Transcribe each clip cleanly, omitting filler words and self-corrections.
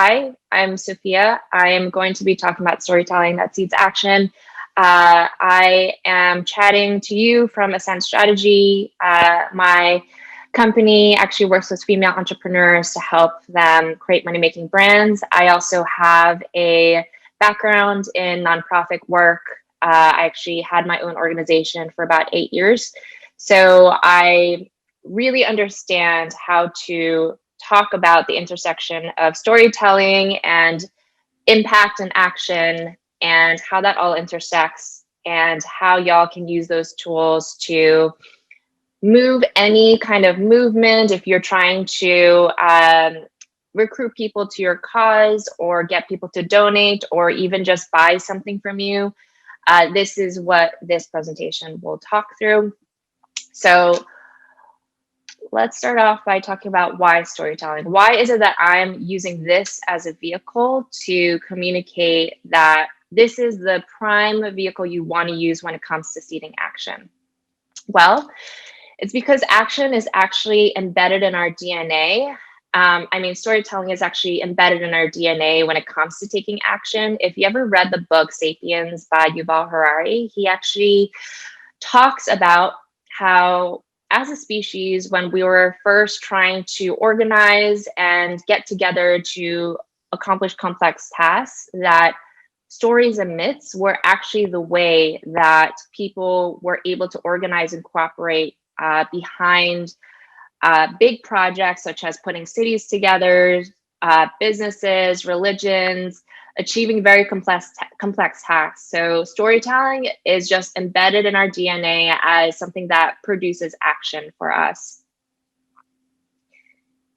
Hi, I'm Sophia. I am going to be talking about storytelling that seeds action. I am chatting to you from Ascent Strategy. My company actually works with female entrepreneurs to help them create money-making brands. I also have a background in nonprofit work. I actually had my own organization for about 8 years. So I really understand how to talk about the intersection of storytelling and impact and action and how that all intersects and how y'all can use those tools to move any kind of movement if you're trying to recruit people to your cause or get people to donate or even just buy something from you. This is what this presentation will talk through. So let's start off by talking about why storytelling. Why is it that I'm using this as a vehicle to communicate that this is the prime vehicle you want to use when it comes to seeding action? Well, it's because action is actually embedded in our DNA. Storytelling is actually embedded in our DNA when it comes to taking action. If you ever read the book Sapiens by Yuval Harari, he actually talks about how as a species, when we were first trying to organize and get together to accomplish complex tasks, that stories and myths were actually the way that people were able to organize and cooperate behind big projects such as putting cities together, businesses, religions, achieving very complex tasks. So storytelling is just embedded in our DNA as something that produces action for us.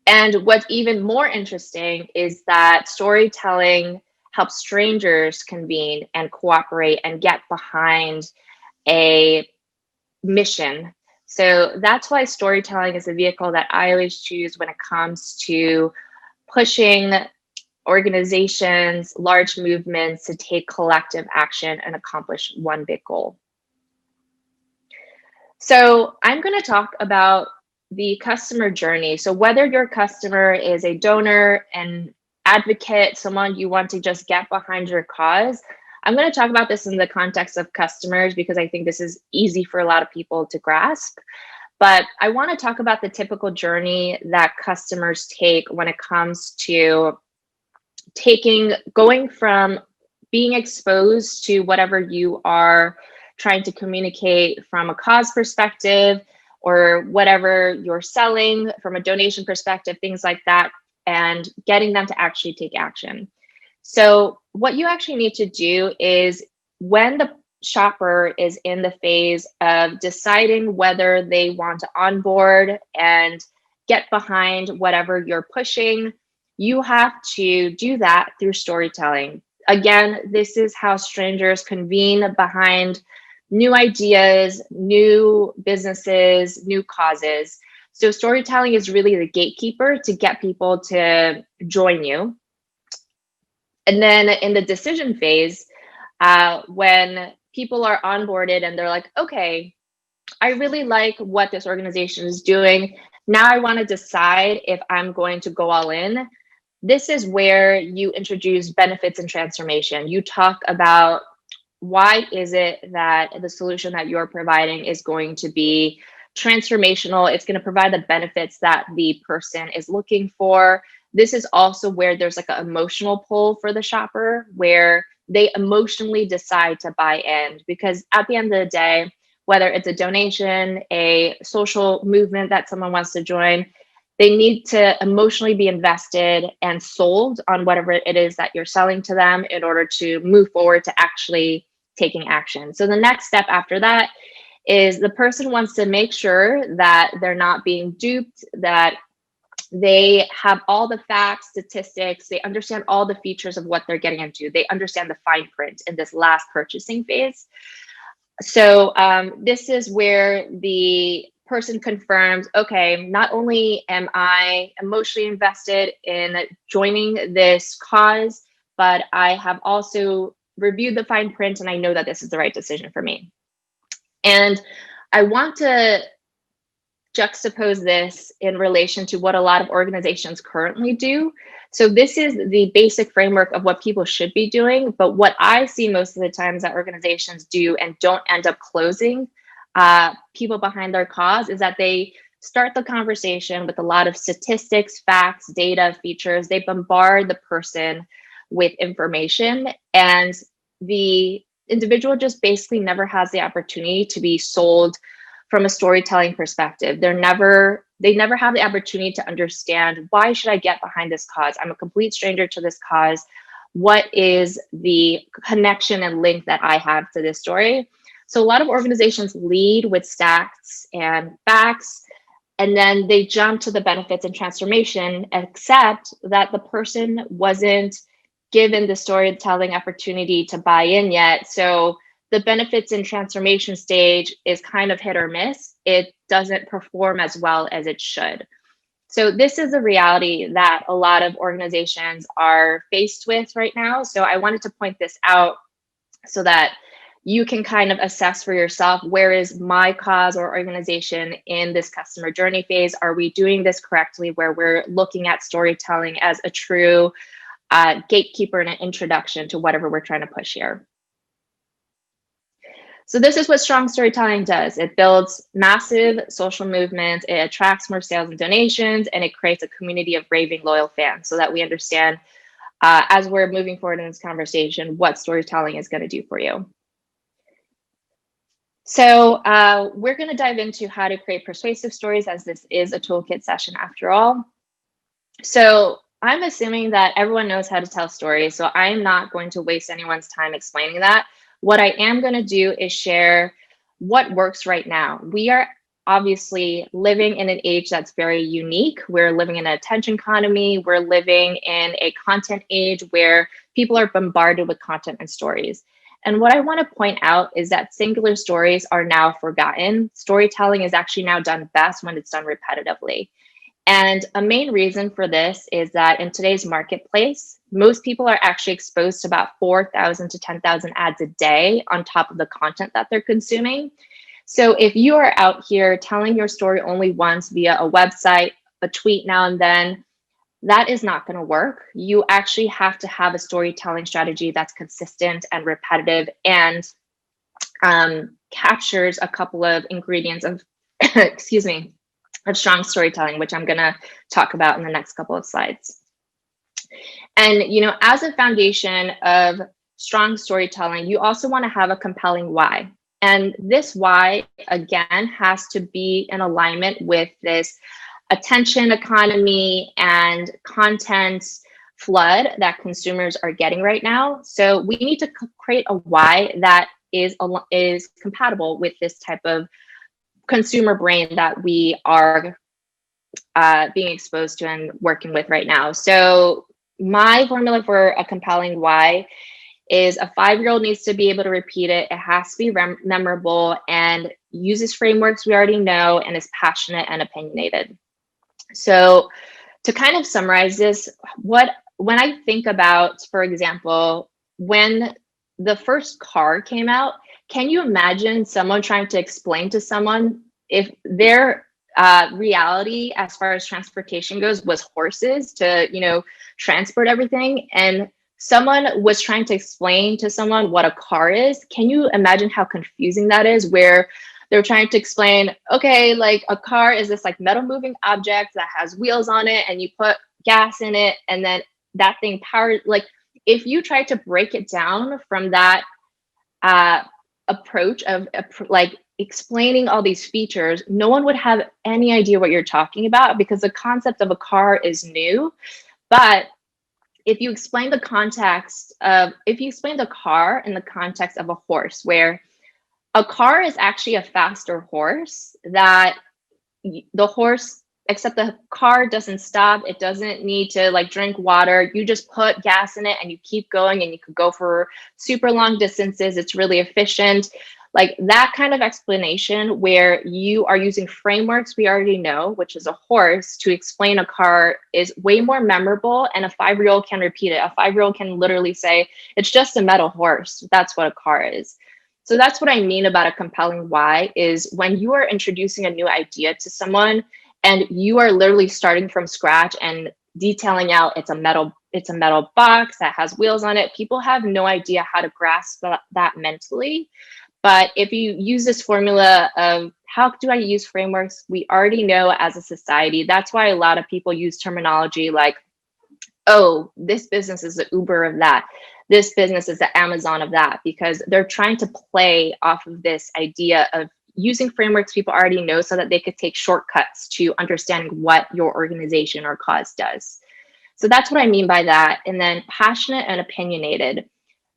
And what's even more interesting is that storytelling helps strangers convene and cooperate and get behind a mission. So that's why storytelling is a vehicle that I always choose when it comes to pushing organizations, large movements to take collective action and accomplish one big goal. So I'm going to talk about the customer journey. So whether your customer is a donor, an advocate, someone you want to just get behind your cause, I'm going to talk about this in the context of customers because I think this is easy for a lot of people to grasp. But I want to talk about the typical journey that customers take when it comes to going from being exposed to whatever you are trying to communicate from a cause perspective or whatever you're selling from a donation perspective, things like that, and getting them to actually take action. So what you actually need to do is when the shopper is in the phase of deciding whether they want to onboard and get behind whatever you're pushing, you have to do that through storytelling. Again, this is how strangers convene behind new ideas, new businesses, new causes. So storytelling is really the gatekeeper to get people to join you. And then in the decision phase, when people are onboarded and they're like, okay, I really like what this organization is doing. Now I want to decide if I'm going to go all in. This is where you introduce benefits and transformation. You talk about why is it that the solution that you're providing is going to be transformational. It's going to provide the benefits that the person is looking for. This is also where there's like an emotional pull for the shopper, where they emotionally decide to buy in. Because at the end of the day, whether it's a donation, a social movement that someone wants to join, they need to emotionally be invested and sold on whatever it is that you're selling to them in order to move forward to actually taking action. So the next step after that is the person wants to make sure that they're not being duped, that they have all the facts, statistics, they understand all the features of what they're getting into. They understand the fine print in this last purchasing phase. So this is where the person confirms, okay, not only am I emotionally invested in joining this cause, but I have also reviewed the fine print and I know that this is the right decision for me. And I want to juxtapose this in relation to what a lot of organizations currently do. So this is the basic framework of what people should be doing. But what I see most of the times that organizations do and don't end up closing people behind their cause is that they start the conversation with a lot of statistics, facts, data, features. They bombard the person with information, and the individual just basically never has the opportunity to be sold from a storytelling perspective. They never have the opportunity to understand, why should I get behind this cause? I'm a complete stranger to this cause. What is the connection and link that I have to this story? So a lot of organizations lead with stats and facts, and then they jump to the benefits and transformation, except that the person wasn't given the storytelling opportunity to buy in yet. So the benefits and transformation stage is kind of hit or miss. It doesn't perform as well as it should. So this is a reality that a lot of organizations are faced with right now. So I wanted to point this out so that you can kind of assess for yourself, where is my cause or organization in this customer journey phase? Are we doing this correctly, where we're looking at storytelling as a true gatekeeper and an introduction to whatever we're trying to push here? So this is what strong storytelling does. It builds massive social movements, it attracts more sales and donations, and it creates a community of raving loyal fans, so that we understand as we're moving forward in this conversation, what storytelling is going to do for you. So we're going to dive into how to create persuasive stories, as this is a toolkit session after all. So I'm assuming that everyone knows how to tell stories, so I'm not going to waste anyone's time explaining that. What I am going to do is share what works right now. We are obviously living in an age that's very unique. We're living in an attention economy. We're living in a content age where people are bombarded with content and stories. And what I want to point out is that singular stories are now forgotten. Storytelling is actually now done best when it's done repetitively. And a main reason for this is that in today's marketplace, most people are actually exposed to about 4,000 to 10,000 ads a day on top of the content that they're consuming. So if you are out here telling your story only once via a website, a tweet now and then, that is not going to work. You actually have to have a storytelling strategy that's consistent and repetitive and captures a couple of ingredients of, excuse me, of strong storytelling, which I'm going to talk about in the next couple of slides. And, as a foundation of strong storytelling, you also want to have a compelling why. And this why, again, has to be in alignment with this attention economy and content flood that consumers are getting right now. So we need to create a why that is compatible with this type of consumer brain that we are being exposed to and working with right now. So my formula for a compelling why is a 5-year-old needs to be able to repeat it. It has to be memorable and uses frameworks we already know and is passionate and opinionated. So to kind of summarize this, when I think about, for example, when the first car came out, can you imagine someone trying to explain to someone if their reality as far as transportation goes was horses to, transport everything, and someone was trying to explain to someone what a car is? Can you imagine how confusing that is, where they're trying to explain, okay, like a car is this like metal moving object that has wheels on it and you put gas in it and then that thing powers, like if you try to break it down from that approach of like explaining all these features, no one would have any idea what you're talking about, because the concept of a car is new. But if you explain the car in the context of a horse, where a car is actually a faster horse, that the horse, except the car doesn't stop, it doesn't need to like drink water, you just put gas in it and you keep going and you could go for super long distances, it's really efficient. Like that kind of explanation where you are using frameworks we already know, which is a horse, to explain a car is way more memorable, and a 5-year-old can repeat it. A 5-year-old can literally say, it's just a metal horse. That's what a car is. So that's what I mean about a compelling why is when you are introducing a new idea to someone and you are literally starting from scratch and detailing out it's a metal box that has wheels on it. People have no idea how to grasp that mentally. But if you use this formula of how do I use frameworks, we already know as a society. That's why a lot of people use terminology like, oh, this business is the Uber of that. This business is the Amazon of that, because they're trying to play off of this idea of using frameworks people already know so that they could take shortcuts to understanding what your organization or cause does. So that's what I mean by that. And then passionate and opinionated.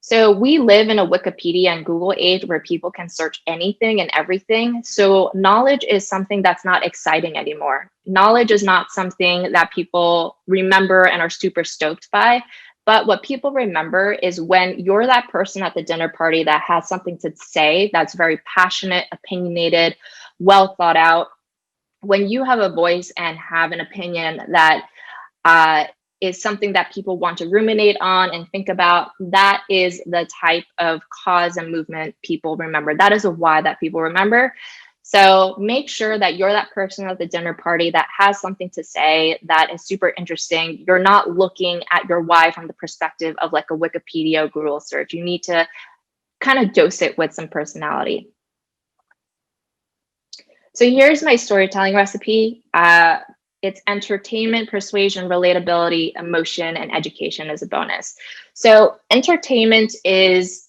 So we live in a Wikipedia and Google age where people can search anything and everything. So knowledge is something that's not exciting anymore. Knowledge is not something that people remember and are super stoked by. But what people remember is when you're that person at the dinner party that has something to say that's very passionate, opinionated, well thought out. When you have a voice and have an opinion that uh, is something that people want to ruminate on and think about, that is the type of cause and movement people remember. That is a why that people remember. So make sure that you're that person at the dinner party that has something to say that is super interesting. You're not looking at your why from the perspective of like a Wikipedia or Google search. You need to kind of dose it with some personality. So here's my storytelling recipe. It's entertainment, persuasion, relatability, emotion, and education as a bonus. So entertainment is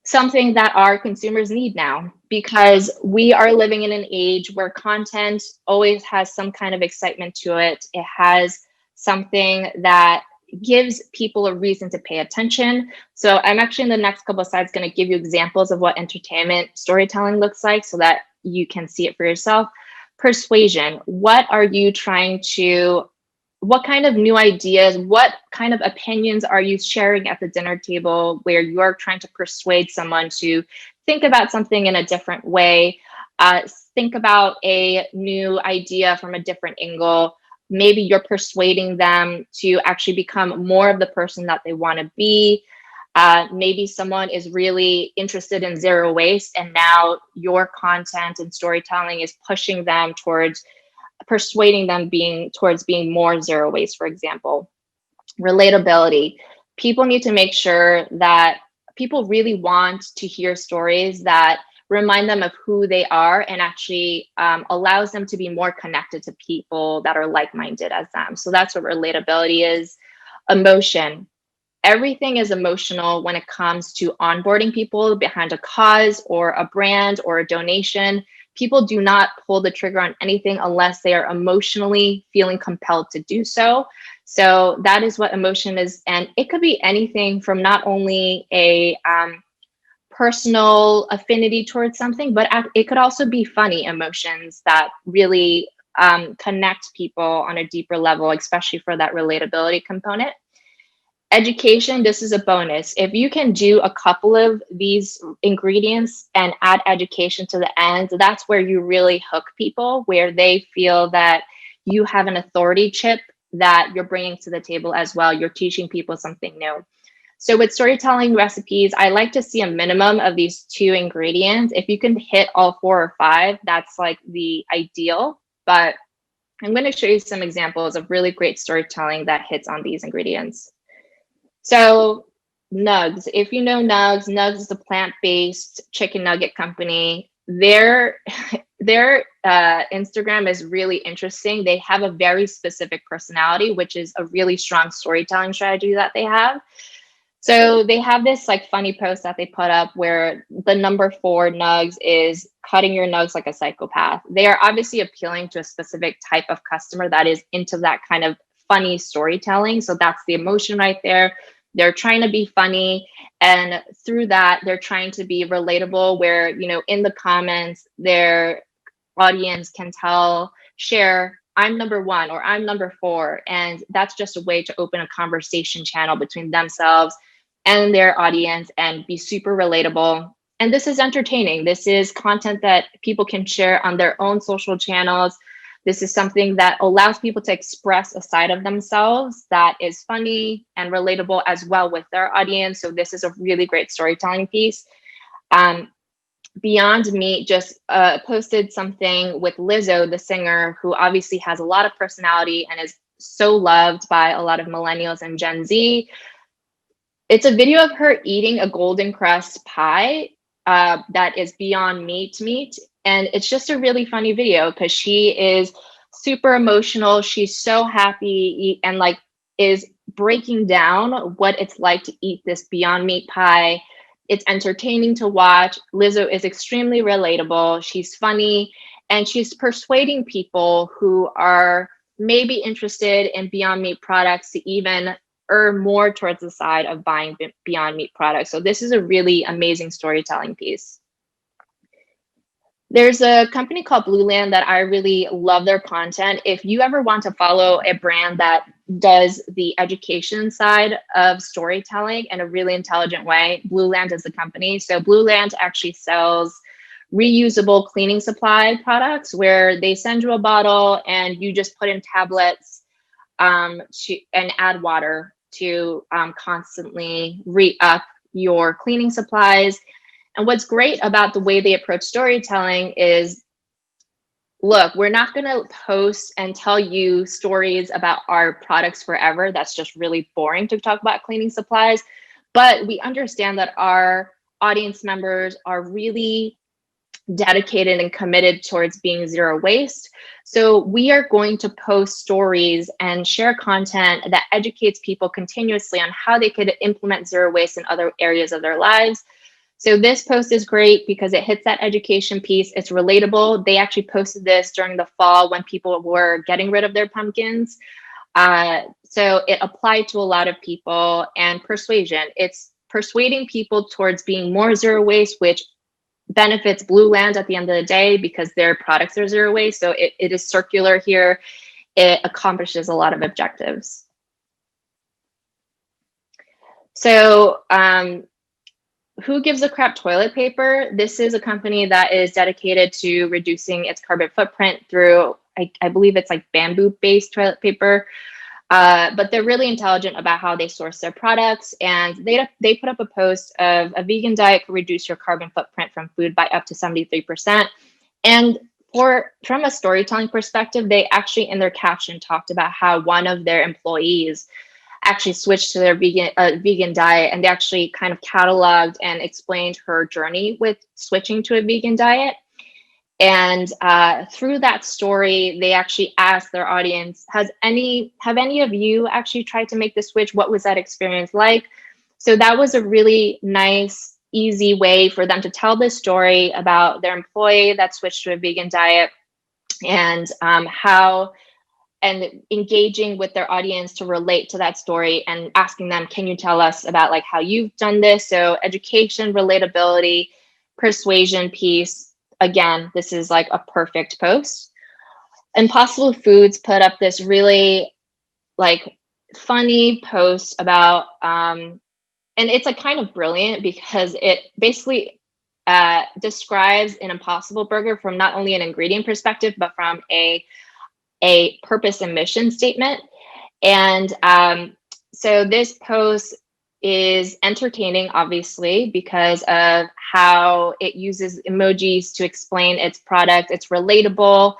something that our consumers need now because we are living in an age where content always has some kind of excitement to it. It has something that gives people a reason to pay attention. So I'm actually in the next couple of slides going to give you examples of what entertainment storytelling looks like so that you can see it for yourself. Persuasion, what kind of new ideas, what kind of opinions are you sharing at the dinner table where you are trying to persuade someone to think about something in a different way, think about a new idea from a different angle. Maybe you're persuading them to actually become more of the person that they want to be. Maybe someone is really interested in zero waste, and now your content and storytelling is pushing them towards persuading them towards being more zero waste, for example. Relatability. People need to make sure that people really want to hear stories that remind them of who they are and actually allows them to be more connected to people that are like-minded as them. So that's what relatability is. Emotion. Everything is emotional when it comes to onboarding people behind a cause or a brand or a donation. People do not pull the trigger on anything unless they are emotionally feeling compelled to do so. So that is what emotion is. And it could be anything from not only a personal affinity towards something, but it could also be funny emotions that really connect people on a deeper level, especially for that relatability component. Education, this is a bonus. If you can do a couple of these ingredients and add education to the end, that's where you really hook people, where they feel that you have an authority chip that you're bringing to the table as well. You're teaching people something new. So with storytelling recipes, I like to see a minimum of these 2 ingredients. If you can hit all 4 or 5, that's like the ideal. But I'm going to show you some examples of really great storytelling that hits on these ingredients. So Nugs, if you know Nugs, Nugs is a plant-based chicken nugget company. Their Instagram is really interesting. They have a very specific personality, which is a really strong storytelling strategy that they have. So they have this like funny post that they put up where the number 4 Nugs is cutting your nugs like a psychopath. They are obviously appealing to a specific type of customer that is into that kind of funny storytelling. So that's the emotion right there. They're trying to be funny, and through that, they're trying to be relatable where, in the comments, their audience can share, I'm number 1 or I'm number 4. And that's just a way to open a conversation channel between themselves and their audience and be super relatable. And this is entertaining. This is content that people can share on their own social channels. This is something that allows people to express a side of themselves that is funny and relatable as well with their audience. So this is a really great storytelling piece. Beyond Meat just posted something with Lizzo, the singer, who obviously has a lot of personality and is so loved by a lot of millennials and Gen Z. It's a video of her eating a golden crust pie that is Beyond Meat. And it's just a really funny video because she is super emotional. She's so happy and like is breaking down what it's like to eat this Beyond Meat pie. It's entertaining to watch. Lizzo is extremely relatable. She's funny and she's persuading people who are maybe interested in Beyond Meat products to even err more towards the side of buying Beyond Meat products. So this is a really amazing storytelling piece. There's a company called Blueland that I really love their content. If you ever want to follow a brand that does the education side of storytelling in a really intelligent way, Blueland is the company. So Blueland actually sells reusable cleaning supply products where they send you a bottle and you just put in tablets and add water to constantly re-up your cleaning supplies. And what's great about the way they approach storytelling is, look, we're not going to post and tell you stories about our products forever. That's just really boring to talk about cleaning supplies. But we understand that our audience members are really dedicated and committed towards being zero waste. So we are going to post stories and share content that educates people continuously on how they could implement zero waste in other areas of their lives. So this post is great because it hits that education piece. It's relatable. They actually posted this during the fall when people were getting rid of their pumpkins. So it applied to a lot of people. And persuasion, it's persuading people towards being more zero waste, which benefits Blueland at the end of the day because their products are zero waste. So it is circular here. It accomplishes a lot of objectives. So who gives a crap toilet paper? This is a company that is dedicated to reducing its carbon footprint through, I believe it's like bamboo-based toilet paper. But they're really intelligent about how they source their products. And they put up a post of a vegan diet could reduce your carbon footprint from food by up to 73%. And from a storytelling perspective, they actually in their caption talked about how one of their employees actually switched to their vegan diet, and they actually kind of cataloged and explained her journey with switching to a vegan diet. And through that story, they actually asked their audience, have any of you actually tried to make the switch? What was that experience like? So that was a really nice, easy way for them to tell this story about their employee that switched to a vegan diet and and engaging with their audience to relate to that story and asking them, can you tell us about like how you've done this? So education, relatability, persuasion piece. Again, this is like a perfect post. Impossible Foods put up this really like funny post about, and it's like kind of brilliant because it basically describes an Impossible Burger from not only an ingredient perspective, but from a purpose and mission statement. And so this post is entertaining, obviously, because of how it uses emojis to explain its product. It's relatable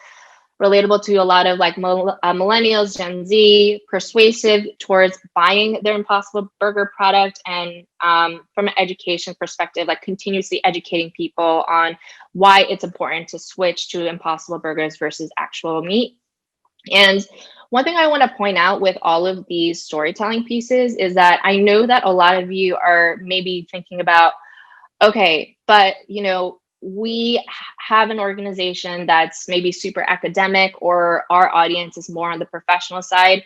to a lot of like millennials, Gen Z, persuasive towards buying their Impossible Burger product, and from an education perspective, like continuously educating people on why it's important to switch to Impossible Burgers versus actual meat. And one thing I want to point out with all of these storytelling pieces is that I know that a lot of you are maybe thinking about, okay, but we have an organization that's maybe super academic, or our audience is more on the professional side.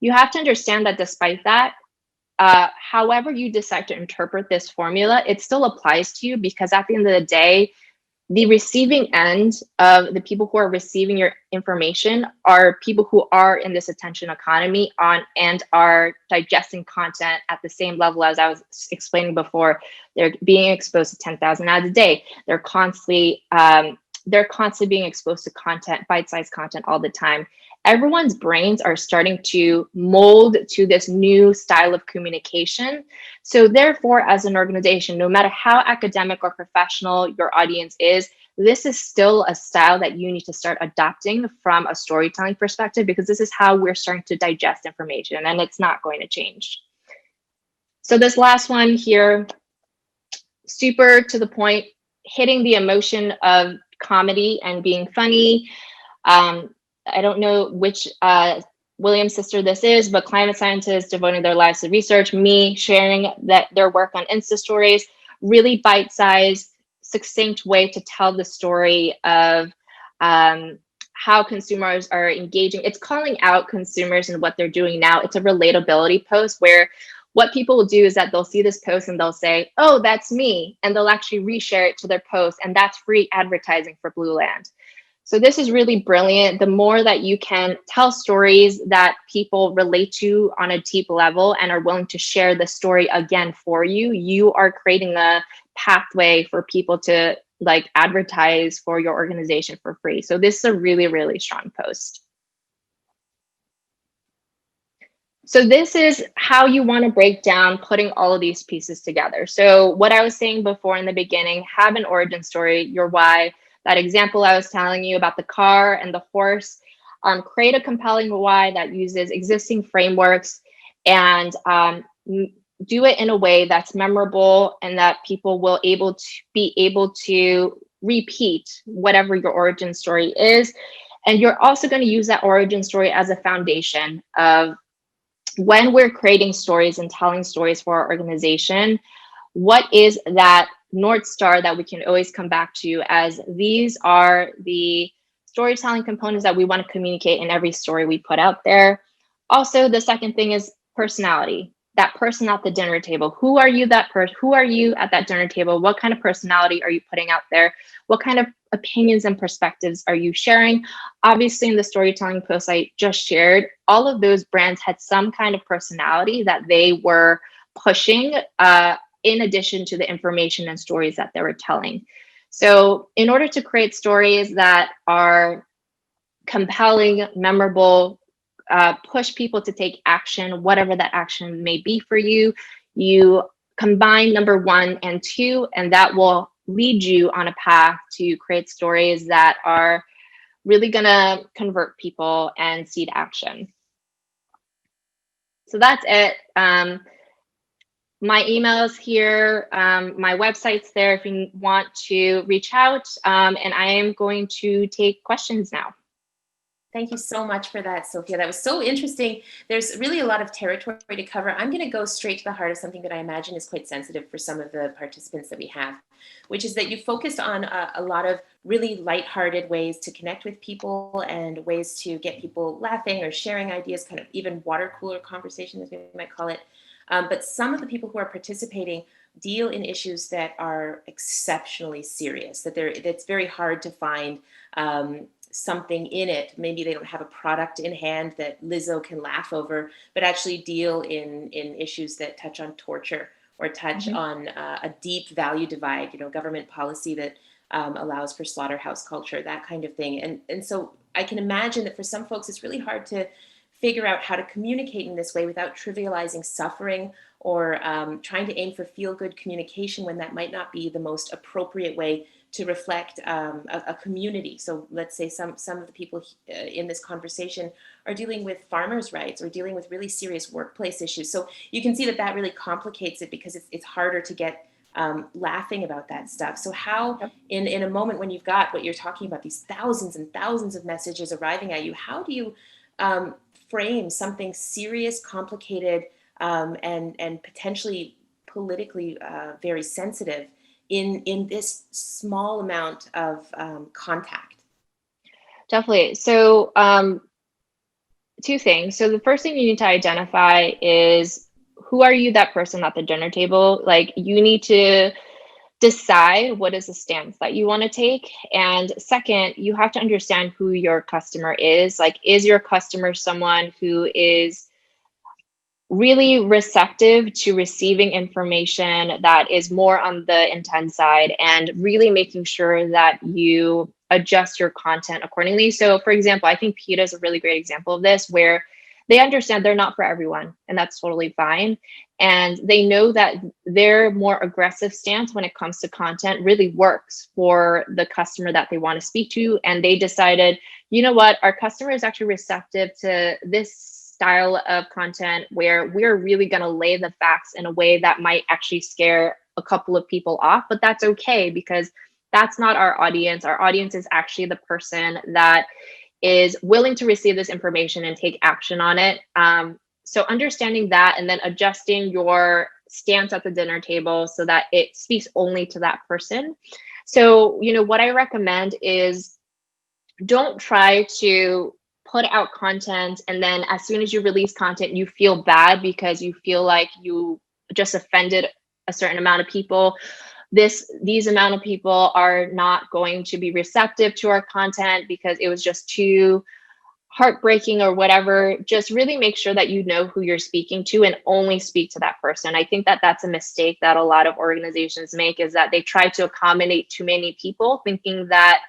You have to understand that despite that, however you decide to interpret this formula, it still applies to you, because at the end of the day, the receiving end of the people who are receiving your information are people who are in this attention economy and are digesting content at the same level as I was explaining before. They're being exposed to 10,000 ads a day. They're constantly being exposed to content, bite-sized content all the time. everyone's brains are starting to mold to this new style of communication. So therefore, as an organization, no matter how academic or professional your audience is, this is still a style that you need to start adopting from a storytelling perspective, because this is how we're starting to digest information, and it's not going to change. So this last one here, super to the point, hitting the emotion of comedy and being funny. I don't know which Williams sister this is, but climate scientists devoting their lives to research, me sharing that their work on Insta stories, really bite-sized, succinct way to tell the story of how consumers are engaging. It's calling out consumers and what they're doing now. It's a relatability post where what people will do is that they'll see this post and they'll say, oh, that's me. And they'll actually reshare it to their post. And that's free advertising for Blue Land. So this is really brilliant. The more that you can tell stories that people relate to on a deep level and are willing to share the story again for you, you are creating a pathway for people to like advertise for your organization for free. So this is a really, really strong post. So this is how you want to break down putting all of these pieces together. So what I was saying before in the beginning, have an origin story, your why. That example I was telling you about the car and the horse, create a compelling why that uses existing frameworks, and do it in a way that's memorable and that people will be able to repeat whatever your origin story is. And you're also going to use that origin story as a foundation of when we're creating stories and telling stories for our organization, what is that North Star that we can always come back to, as these are the storytelling components that we want to communicate in every story we put out there. Also, the second thing is personality. That person at the dinner table. Who are you who are you at that dinner table? What kind of personality are you putting out there? What kind of opinions and perspectives are you sharing? Obviously, in the storytelling post I just shared, all of those brands had some kind of personality that they were pushing, in addition to the information and stories that they were telling. So in order to create stories that are compelling, memorable, push people to take action, whatever that action may be for you, you combine number 1 and 2, and that will lead you on a path to create stories that are really going to convert people and seed action. So that's it. My email's here, my website's there if you want to reach out, and I am going to take questions now. Thank you so much for that, Sophia. That was so interesting. There's really a lot of territory to cover. I'm going to go straight to the heart of something that I imagine is quite sensitive for some of the participants that we have, which is that you focused on a lot of really lighthearted ways to connect with people and ways to get people laughing or sharing ideas, kind of even water cooler conversation, as we might call it. But some of the people who are participating deal in issues that are exceptionally serious, that it's very hard to find something in it. Maybe they don't have a product in hand that Lizzo can laugh over, but actually deal in issues that touch on torture or touch on a deep value divide, government policy that allows for slaughterhouse culture, that kind of thing. And so I can imagine that for some folks, it's really hard to figure out how to communicate in this way without trivializing suffering or trying to aim for feel-good communication when that might not be the most appropriate way to reflect a community. So let's say some of the people in this conversation are dealing with farmers' rights or dealing with really serious workplace issues. So you can see that really complicates it because it's harder to get laughing about that stuff. So how, in a moment when you've got what you're talking about, these thousands and thousands of messages arriving at you, how do you frame something serious, complicated, and potentially politically very sensitive in this small amount of contact? Definitely. So 2 things. So the first thing you need to identify is, who are you, that person at the dinner table? Like, you need to decide what is the stance that you want to take. And second, you have to understand who your customer is. Like, is your customer someone who is really receptive to receiving information that is more on the intent side, and really making sure that you adjust your content accordingly. So for example, I think PETA is a really great example of this, where they understand they're not for everyone, and that's totally fine. And they know that their more aggressive stance when it comes to content really works for the customer that they want to speak to. And they decided, you know what, our customer is actually receptive to this style of content where we're really going to lay the facts in a way that might actually scare a couple of people off, but that's okay because that's not our audience. Our audience is actually the person that is willing to receive this information and take action on it. So understanding that and then adjusting your stance at the dinner table so that it speaks only to that person. So, what I recommend is don't try to put out content and then as soon as you release content, you feel bad because you feel like you just offended a certain amount of people. These amount of people are not going to be receptive to our content because it was just too heartbreaking or whatever. Just really make sure that you know who you're speaking to and only speak to that person. I think that that's a mistake that a lot of organizations make, is that they try to accommodate too many people, thinking that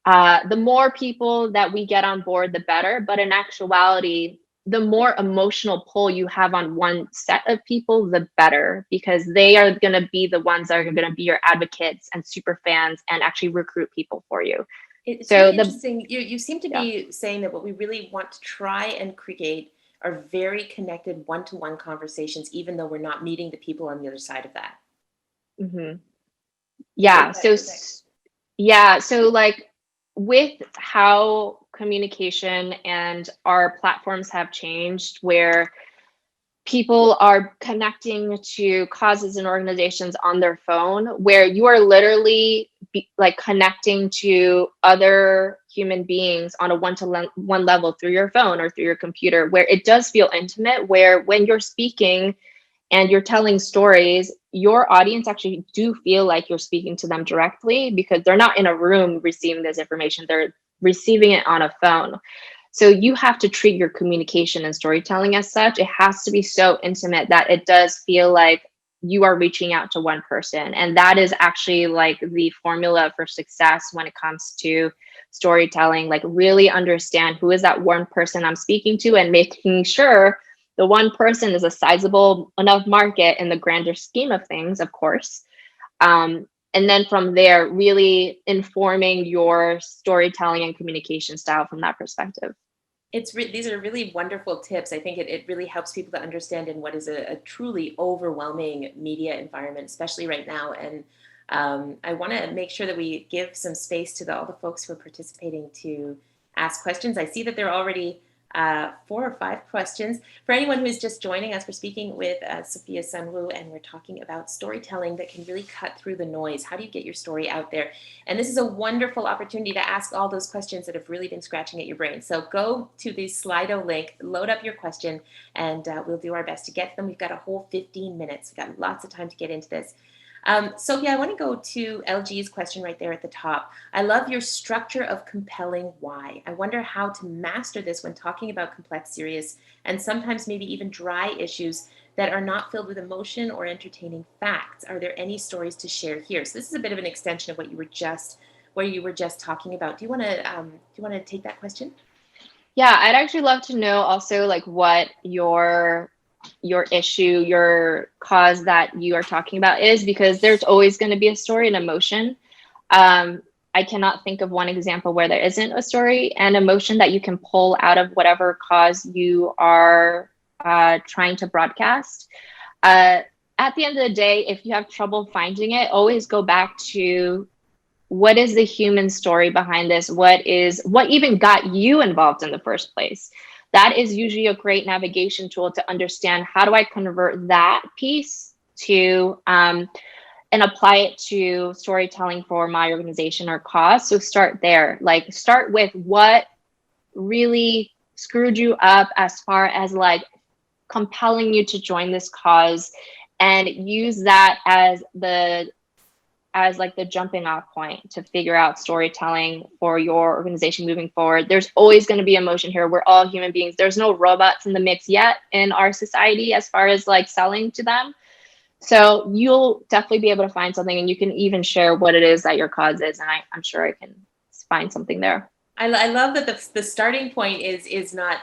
the more people that we get on board, the better. But in actuality, the more emotional pull you have on one set of people, the better, because they are going to be the ones that are going to be your advocates and super fans and actually recruit people for you. It's so really interesting. You seem to be saying that what we really want to try and create are very connected one-to-one conversations, even though we're not meeting the people on the other side of that. Mm-hmm. Yeah. So like with how communication and our platforms have changed, where people are connecting to causes and organizations on their phone, where you are literally like connecting to other human beings on a one-to-one level through your phone or through your computer, where it does feel intimate, where when you're speaking and you're telling stories, your audience actually do feel like you're speaking to them directly because they're not in a room receiving this information, they're receiving it on a phone. So you have to treat your communication and storytelling as such. It has to be so intimate that it does feel like you are reaching out to one person. And that is actually like the formula for success when it comes to storytelling. Like really understand who is that one person I'm speaking to, and making sure the one person is a sizable enough market in the grander scheme of things, of course. And then from there, really informing your storytelling and communication style from that perspective. These are really wonderful tips. I think it really helps people to understand in what is a truly overwhelming media environment, especially right now. And I want to make sure that we give some space to all the folks who are participating to ask questions. I see that there are already 4 or 5 questions. For anyone who is just joining us, we're speaking with Sophia Sunwoo, and we're talking about storytelling that can really cut through the noise. How do you get your story out there? And this is a wonderful opportunity to ask all those questions that have really been scratching at your brain. So go to the Slido link, load up your question, and we'll do our best to get them. We've got a whole 15 minutes. We've got lots of time to get into this. Sophia, I want to go to LG's question right there at the top. I love your structure of compelling why. I wonder how to master this when talking about complex, serious, and sometimes maybe even dry issues that are not filled with emotion or entertaining facts. Are there any stories to share here? So this is a bit of an extension of what you were just talking about. Do you want to take that question? Yeah, I'd actually love to know also like what your issue, your cause that you are talking about is, because there's always going to be a story and emotion. I cannot think of one example where there isn't a story and emotion that you can pull out of whatever cause you are trying to broadcast. At the end of the day, if you have trouble finding it, always go back to what is the human story behind this? What even got you involved in the first place? That is usually a great navigation tool to understand how do I convert that piece to and apply it to storytelling for my organization or cause. So start there. Like start with what really screwed you up as far as like compelling you to join this cause, and use that as like the jumping off point to figure out storytelling for your organization moving forward. There's always going to be emotion here. We're all human beings. There's no robots in the mix yet in our society as far as like selling to them. So you'll definitely be able to find something, and you can even share what it is that your cause is. And I'm sure I can find something there. I love that the starting point is not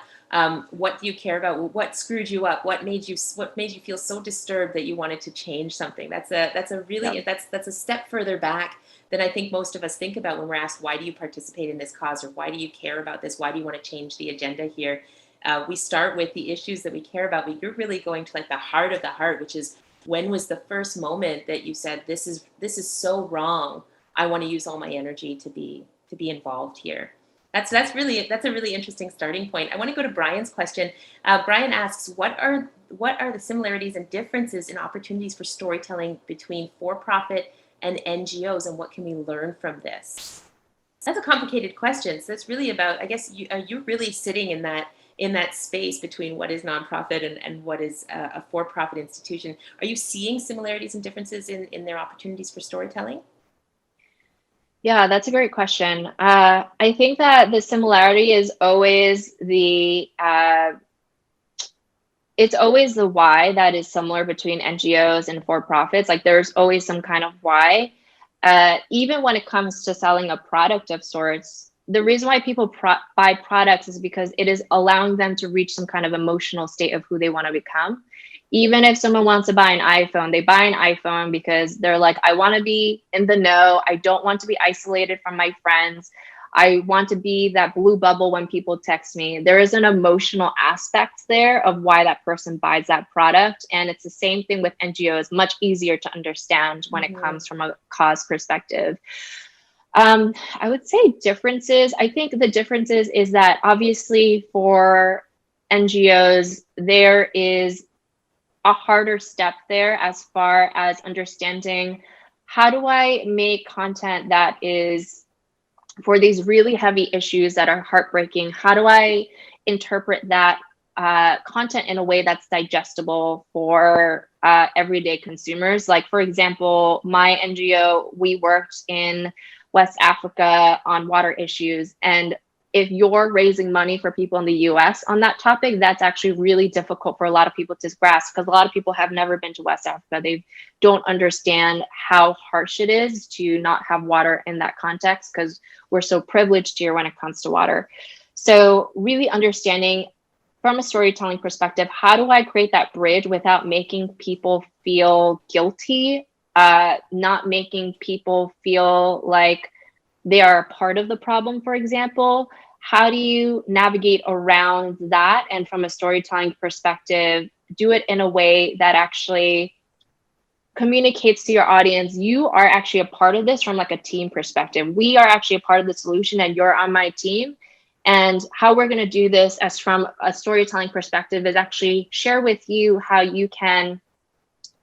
what do you care about, what screwed you up, what made you feel so disturbed that you wanted to change something. That's a really Yeah. that's a step further back than I think most of us think about when we're asked, why do you participate in this cause, or why do you care about this, why do you want to change the agenda here. We start with the issues that we care about, but you're really going to like the heart of the heart, which is, when was the first moment that you said, this is so wrong, I want to use all my energy to be involved here. That's a really interesting starting point. I want to go to Brian's question. Brian asks, what are the similarities and differences in opportunities for storytelling between for-profit and NGOs, and what can we learn from this? That's a complicated question. So it's really about, I guess, you're really sitting in that space between what is nonprofit and what is a for-profit institution. Are you seeing similarities and differences in their opportunities for storytelling? Yeah, that's a great question. I think that the similarity is always it's always the why that is similar between NGOs and for-profits. Like there's always some kind of why. Even when it comes to selling a product of sorts, the reason why people buy products is because it is allowing them to reach some kind of emotional state of who they want to become. Even if someone wants to buy an iPhone, they buy an iPhone because they're like, I want to be in the know. I don't want to be isolated from my friends. I want to be that blue bubble when people text me. There is an emotional aspect there of why that person buys that product. And it's the same thing with NGOs, much easier to understand when it comes from a cause perspective. I would say differences. I think the differences is that obviously for NGOs, there is a harder step there as far as understanding, how do I make content that is for these really heavy issues that are heartbreaking? How do I interpret that content in a way that's digestible for everyday consumers? Like, for example, my NGO, we worked in West Africa on water issues. And if you're raising money for people in the US on that topic, that's actually really difficult for a lot of people to grasp, because a lot of people have never been to West Africa. They don't understand how harsh it is to not have water in that context, because we're so privileged here when it comes to water. So really understanding from a storytelling perspective, how do I create that bridge without making people feel guilty, not making people feel like they are a part of the problem, for example? How do you navigate around that? And from a storytelling perspective, do it in a way that actually communicates to your audience, you are actually a part of this from like a team perspective. We are actually a part of the solution and you're on my team. And how we're going to do this as from a storytelling perspective is actually share with you how you can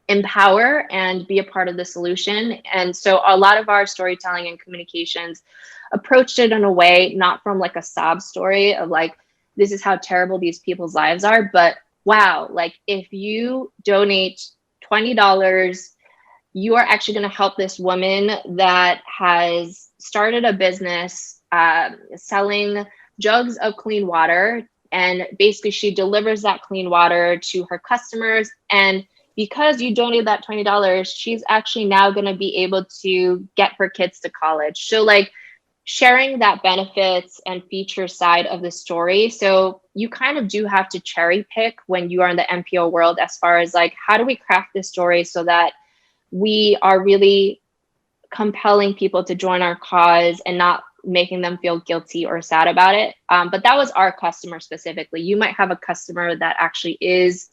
empower and be a part of the solution. And so a lot of our storytelling and communications approached it in a way, not from like a sob story of like, this is how terrible these people's lives are, but wow, like if you donate $20, you are actually going to help this woman that has started a business selling jugs of clean water. And basically she delivers that clean water to her customers. And because you donated that $20, she's actually now going to be able to get her kids to college. So like sharing that benefits and feature side of the story. So you kind of do have to cherry pick when you are in the MPO world, as far as like, how do we craft this story so that we are really compelling people to join our cause and not making them feel guilty or sad about it. But that was our customer specifically. You might have a customer that actually is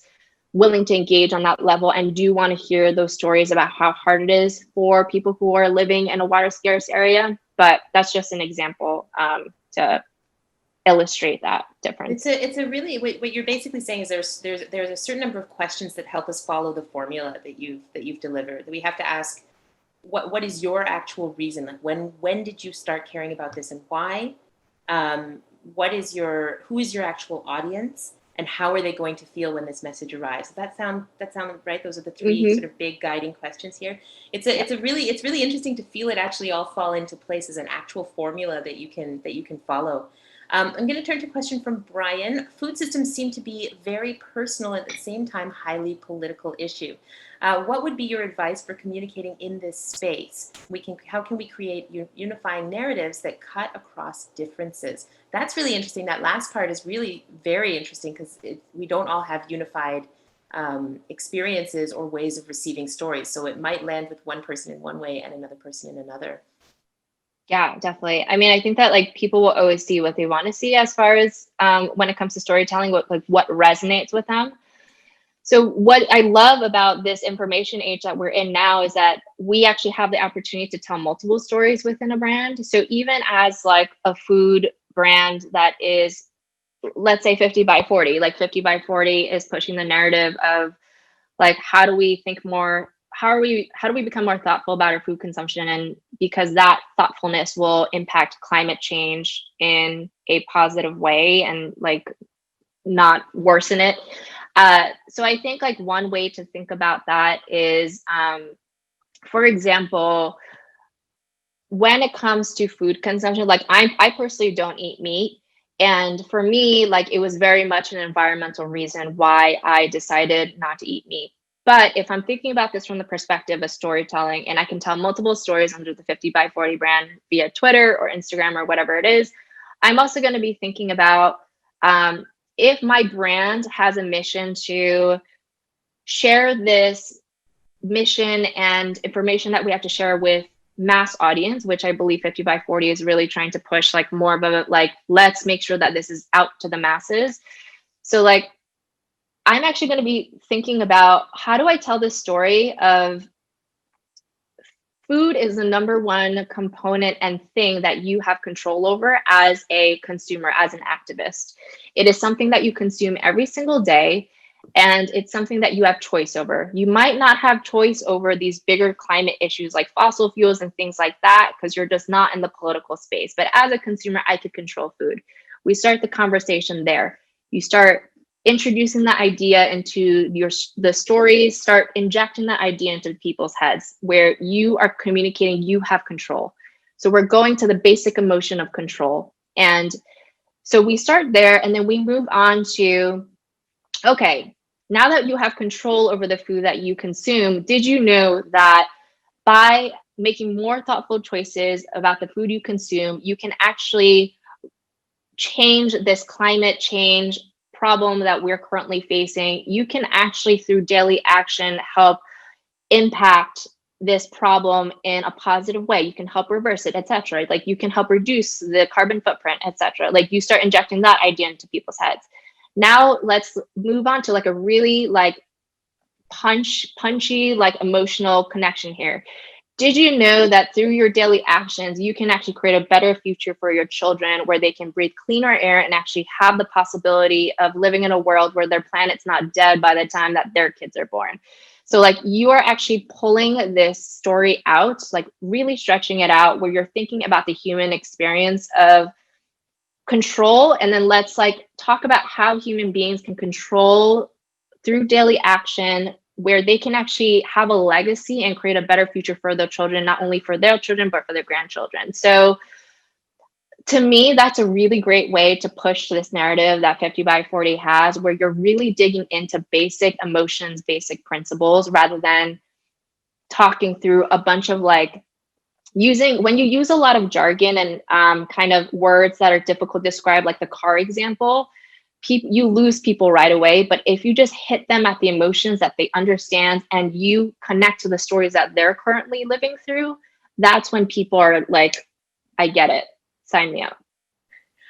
willing to engage on that level and do want to hear those stories about how hard it is for people who are living in a water scarce area. But that's just an example to illustrate that difference. It's a really, what you're basically saying is there's a certain number of questions that help us follow the formula that you've delivered, that we have to ask. What is your actual reason? Like when did you start caring about this and why? Who is your actual audience, and how are they going to feel when this message arrives? Does that sound right? Those are the three sort of big guiding questions here. It's really interesting to feel it actually all fall into place as an actual formula that you can follow. I'm going to turn to a question from Brian. Food systems seem to be very personal, at the same time highly political issue. What would be your advice for communicating in this space? How can we create unifying narratives that cut across differences? That's really interesting. That last part is really very interesting because we don't all have unified experiences or ways of receiving stories. So it might land with one person in one way and another person in another. Yeah, definitely. I mean, I think that like people will always see what they want to see as far as when it comes to storytelling, what resonates with them. So what I love about this information age that we're in now is that we actually have the opportunity to tell multiple stories within a brand. So even as like a food brand that is, let's say 50 by 40, like 50 by 40 is pushing the narrative of like, how do we think more, how do we become more thoughtful about our food consumption? And because that thoughtfulness will impact climate change in a positive way and like not worsen it. So I think like one way to think about that is, for example, when it comes to food consumption, like I personally don't eat meat. And for me, like it was very much an environmental reason why I decided not to eat meat. But if I'm thinking about this from the perspective of storytelling, and I can tell multiple stories under the 50 by 40 brand via Twitter or Instagram or whatever it is, I'm also going to be thinking about if my brand has a mission to share this mission and information that we have to share with mass audience, which I believe 50 by 40 is really trying to push, like more of a like, let's make sure that this is out to the masses. So like, I'm actually going to be thinking about how do I tell this story of food is the number one component and thing that you have control over as a consumer, as an activist. It is something that you consume every single day, and it's something that you have choice over. You might not have choice over these bigger climate issues like fossil fuels and things like that because you're just not in the political space. But as a consumer, I could control food. We start the conversation there. You start introducing the idea into the stories, start injecting that idea into people's heads where you are communicating, you have control. So we're going to the basic emotion of control. And so we start there and then we move on to, okay, now that you have control over the food that you consume, did you know that by making more thoughtful choices about the food you consume, you can actually change this climate change problem that we're currently facing? You can actually, through daily action, help impact this problem in a positive way. You can help reverse it, etc. Like you can help reduce the carbon footprint, etc. Like you start injecting that idea into people's heads. Now let's move on to like a really like punchy, like emotional connection here. Did you know that through your daily actions, you can actually create a better future for your children where they can breathe cleaner air and actually have the possibility of living in a world where their planet's not dead by the time that their kids are born? So like you are actually pulling this story out, like really stretching it out where you're thinking about the human experience of control. And then let's like talk about how human beings can control through daily action where they can actually have a legacy and create a better future for their children, not only for their children, but for their grandchildren. So to me, that's a really great way to push this narrative that 50 by 40 has, where you're really digging into basic emotions, basic principles, rather than talking through a bunch of like when you use a lot of jargon and kind of words that are difficult to describe, like the car example, you lose people right away. But if you just hit them at the emotions that they understand and you connect to the stories that they're currently living through, that's when people are like, I get it. Sign me up.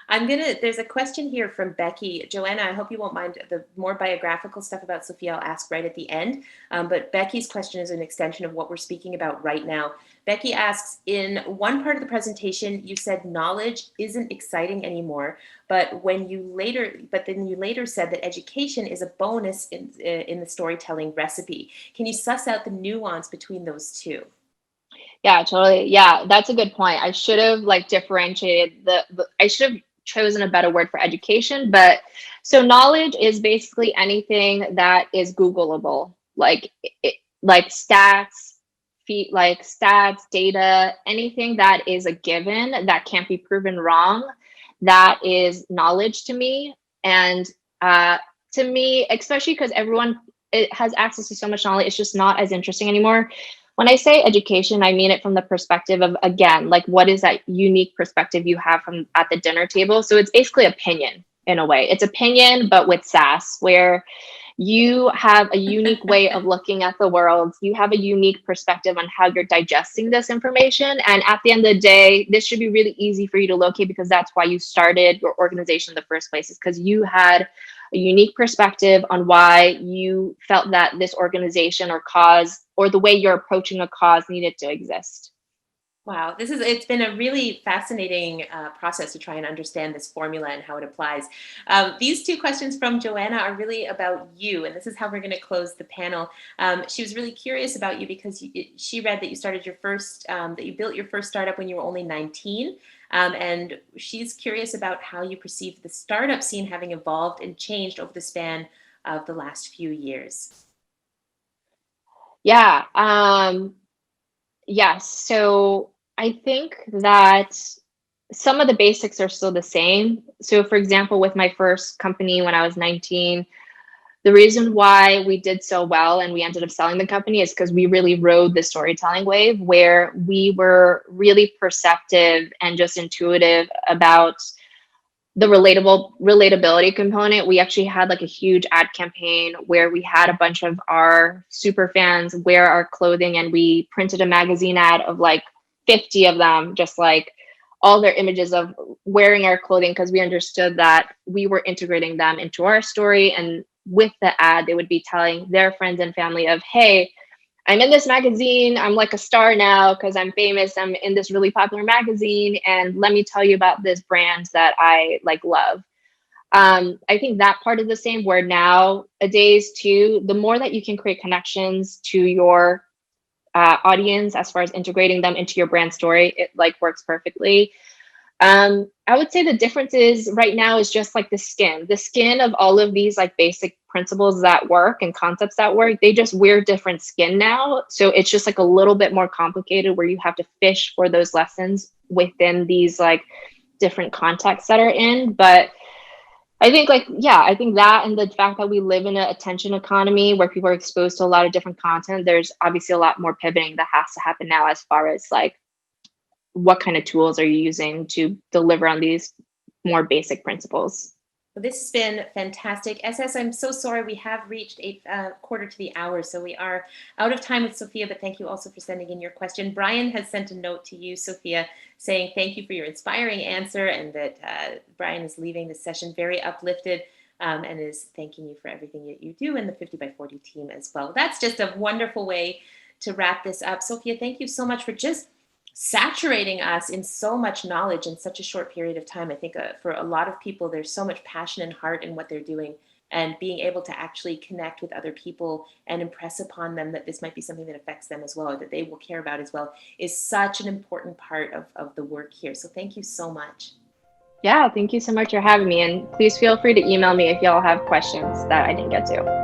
There's a question here from Becky. Joanna, I hope you won't mind the more biographical stuff about Sophia. I'll ask right at the end. But Becky's question is an extension of what we're speaking about right now. Becky asks, in one part of the presentation, you said knowledge isn't exciting anymore, but then you later said that education is a bonus in the storytelling recipe. Can you suss out the nuance between those two? Yeah, totally. Yeah, that's a good point. I should have like differentiated I should have chosen a better word for education. But so knowledge is basically anything that is Googleable, like stats, data, anything that is a given that can't be proven wrong. that is knowledge to me. And to me, especially because everyone it has access to so much knowledge, it's just not as interesting anymore. When I say education, I mean it from the perspective of, again, like what is that unique perspective you have from at the dinner table? So it's basically opinion in a way. It's opinion, but with sass, where you have a unique way of looking at the world. You have a unique perspective on how you're digesting this information. And at the end of the day, this should be really easy for you to locate, because that's why you started your organization in the first place, is because you had a unique perspective on why you felt that this organization or cause, or the way you're approaching a cause, needed to exist. Wow, it's been a really fascinating process to try and understand this formula and how it applies. These two questions from Joanna are really about you, and this is how we're going to close the panel. She was really curious about you because she read that you started that you built your first startup when you were only 19. And she's curious about how you perceive the startup scene having evolved and changed over the span of the last few years. Yeah. Yes. So I think that some of the basics are still the same. So, for example, with my first company when I was 19, the reason why we did so well and we ended up selling the company is because we really rode the storytelling wave, where we were really perceptive and just intuitive about the relatability component. We actually had like a huge ad campaign where we had a bunch of our super fans wear our clothing, and we printed a magazine ad of like 50 of them, just like all their images of wearing our clothing, because we understood that we were integrating them into our story. And with the ad, they would be telling their friends and family of, hey, I'm in this magazine. I'm like a star now because I'm famous. I'm in this really popular magazine. And let me tell you about this brand that I like love. I think that part is the same, where nowadays too, the more that you can create connections to your audience as far as integrating them into your brand story, it like works perfectly. I would say the difference is right now is just like the skin of all of these like basic principles that work and concepts that work. They just wear different skin now. So it's just like a little bit more complicated, where you have to fish for those lessons within these like different contexts that are in. But I think like, yeah, I think that, and the fact that we live in an attention economy where people are exposed to a lot of different content, there's obviously a lot more pivoting that has to happen now as far as like, what kind of tools are you using to deliver on these more basic principles? Well, this has been fantastic. SS, I'm so sorry we have reached quarter to the hour, so we are out of time with Sophia, but thank you also for sending in your question. Brian has sent a note to you, Sophia, saying thank you for your inspiring answer, and that Brian is leaving this session very uplifted, and is thanking you for everything that you do, and the 50 by 40 team as well. That's just a wonderful way to wrap this up. Sophia, thank you so much for just saturating us in so much knowledge in such a short period of time. I think for a lot of people, there's so much passion and heart in what they're doing, and being able to actually connect with other people and impress upon them that this might be something that affects them as well, or that they will care about as well, is such an important part of the work here. So thank you so much. Yeah, thank you so much for having me. And please feel free to email me if y'all have questions that I didn't get to.